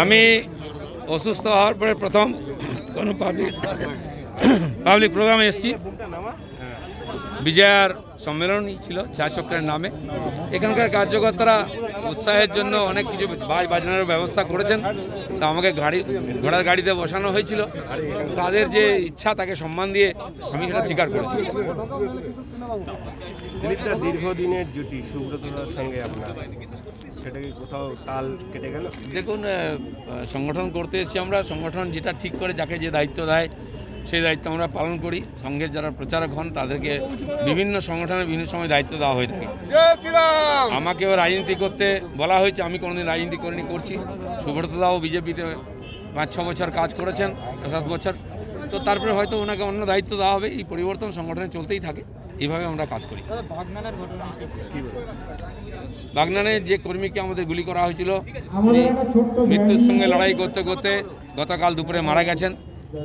আমি অসুস্থ হওয়ার পরে প্রথম কোনো পাবলিক প্রোগ্রামে এসেছি। বিজয়ার সম্মেলনই ছিল চা চক্রের নামে। এখানকার কার্যকর্তারা উৎসাহের জন্য অনেক কিছু বাজনার ব্যবস্থা করেছেন। তা আমাকে ঘোড়ার গাড়িতে বসানো হয়েছিল। তাদের যে ইচ্ছা তাকে সম্মান দিয়ে আমি সেটা স্বীকার করেছি। দীর্ঘদিনের জুটি সুব্রতদার সঙ্গে আপনার, সেটা কি কোথাও তাল কেটে গেল? দেখুন, সংগঠন করতে এসেছি আমরা। সংগঠন যেটা ঠিক করে যাকে যে দায়িত্ব দেয় সেই দায়িত্ব আমরা পালন করি। সংঘের যারা প্রচারক হন তাদেরকে বিভিন্ন সংগঠনে বিভিন্ন সময় দায়িত্ব দেওয়া হয়ে থাকে। আমাকেও রাজনীতি করতে বলা হয়েছে, আমি কোনোদিন রাজনীতি করিনি, করছি। সুব্রতদাও বিজেপিতে 5-6 বছর কাজ করেছেন, 7 বছর। তো তারপরে হয়তো ওনাকে অন্য দায়িত্ব দেওয়া হবে। এই পরিবর্তন সংগঠনে চলতেই থাকে, এইভাবে আমরা কাজ করি। বাগনানে যে কর্মীকে আমাদের গুলি করা হয়েছিল, উনি মৃত্যুর সঙ্গে লড়াই করতে করতে গতকাল দুপুরে মারা গেছেন।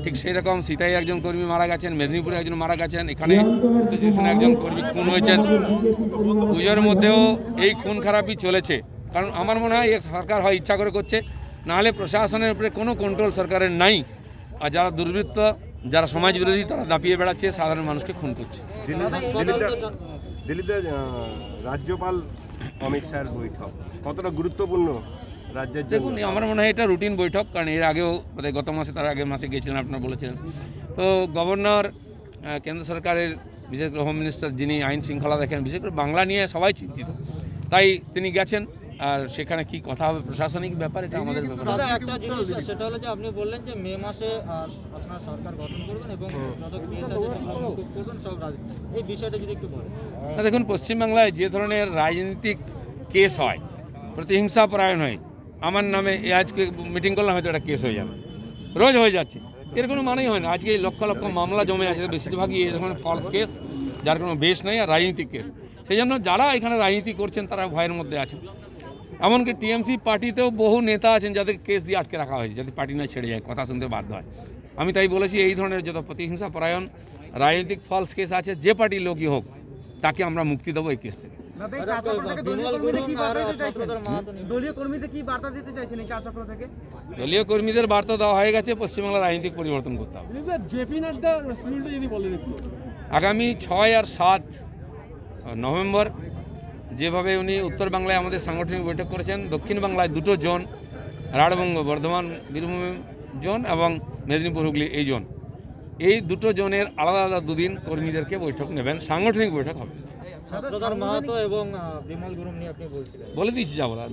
ঠিক সেই রকম সীতায় একজন কর্মী মারা গেছেন, মেদিনীপুরে একজন মারা গেছেন, এখানে উত্তর স্টেশনে একজন কর্মী খুন হয়েছেন। পুজোর মধ্যেও এই খুন খারাপই চলেছে। কারণ আমার মনে হয় সরকার হয় ইচ্ছা করে করছে, নাহলে প্রশাসনের উপরে কোনো কন্ট্রোল সরকারের নাই। আর যারা দুর্বৃত্ত, যারা সমাজ বিরোধী, তারা দাপিয়ে বেড়াচ্ছে, সাধারণ মানুষকে খুন করছে। দিল্লিতে রাজ্যপাল অমিত শাহের বৈঠক কতটা গুরুত্বপূর্ণ রাজ্যের? দেখুন, আমার মনে হয় এটা রুটিন বৈঠক। কারণ এর আগেও গত মাসে, তার আগের মাসে গিয়েছিলেন, আপনারা বলেছিলেন। তো গভর্নর, কেন্দ্র সরকারের বিশেষ করে হোম মিনিস্টার, যিনি আইন শৃঙ্খলা দেখেন, বিশেষ করে বাংলা নিয়ে সবাই চিন্তিত, তাই তিনি গেছেন। আর সেখানে কি কথা হবে প্রশাসনিক ব্যাপার, এটা আমাদের ব্যাপার। একটা জিনিস সেটা হলো যে আপনি বললেন যে মে মাসে আপনার সরকার গঠন করবেন এবং যত কেস আছে করবেন সব এই বিষয়টা যদি একটু বলেন। না, দেখুন, পশ্চিমবাংলায় যে ধরনের রাজনৈতিক কেস হয়, প্রতিহিংসা পরায়ণ হয়, আমার নামে আজকে মিটিং করলে হয়তো একটা কেস হয়ে যাবে, রোজ হয়ে যাচ্ছে, এর কোনো মানেই হয় না। আজকে এই লক্ষ লক্ষ মামলা জমে আছে, বেশিরভাগই এই ধরনের ফলস কেস, যার কোনো বেশ নেই, আর রাজনীতিক কেস। সেই জন্য যারা এখানে রাজনীতি করছেন তারা ভয়ের মধ্যে আছেন। এমনকি টিএমসি পার্টিতেও বহু নেতা আছেন যাদের কেস দিয়ে আটকে রাখা হয়েছে, যাতে পার্টি না ছেড়ে যায়, কথা শুনতে বাধ্য হয়। আমি তাই বলেছি, এই ধরনের যত প্রতিহিংসা পরায়ণ রাজনৈতিক ফলস কেস আছে, যে পার্টির লোকই হোক, তাকে আমরা মুক্তি দেবো এই কেস থেকে। দলীয় কর্মীদের বার্তা দেওয়া হয়ে গেছে, পশ্চিমবাংলার রাজনৈতিক পরিবর্তন করতে হবে। আগামী 6 আর 7 নভেম্বর যেভাবে উনি উত্তর বাংলায় আমাদের সাংগঠনিক বৈঠক করেছেন, দক্ষিণ বাংলায় 2টো জোন, রাঢ়বঙ্গ, বর্ধমান, বীরভূম জোন এবং মেদিনীপুর, হুগলি এই জোন, এই 2টো জোনের আলাদা আলাদা 2 দিন কর্মীদেরকে বৈঠক নেবেন, সাংগঠনিক বৈঠক হবে। বলে দিচ্ছি যা বলা।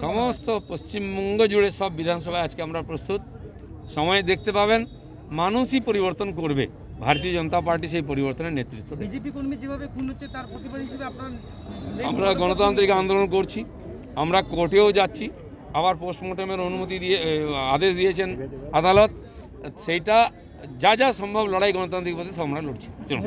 সমস্ত পশ্চিমবঙ্গ জুড়ে সব বিধানসভায় আজকে আমরা প্রস্তুত। সময় দেখতে পাবেন, মানুষই পরিবর্তন করবে। ভারতীয় জনতা পার্টি সেই পরিবর্তনের নেতৃত্ব দেবে। আমরা গণতান্ত্রিক আন্দোলন করছি, আমরা কোর্টেও যাচ্ছি, আবার পোস্টমর্টমের অনুমতি দিয়ে আদেশ দিয়েছেন আদালত। সেইটা যা যা সম্ভব লড়াই গণতান্ত্রিক পথে সব আমরা লড়ছি। চলুন।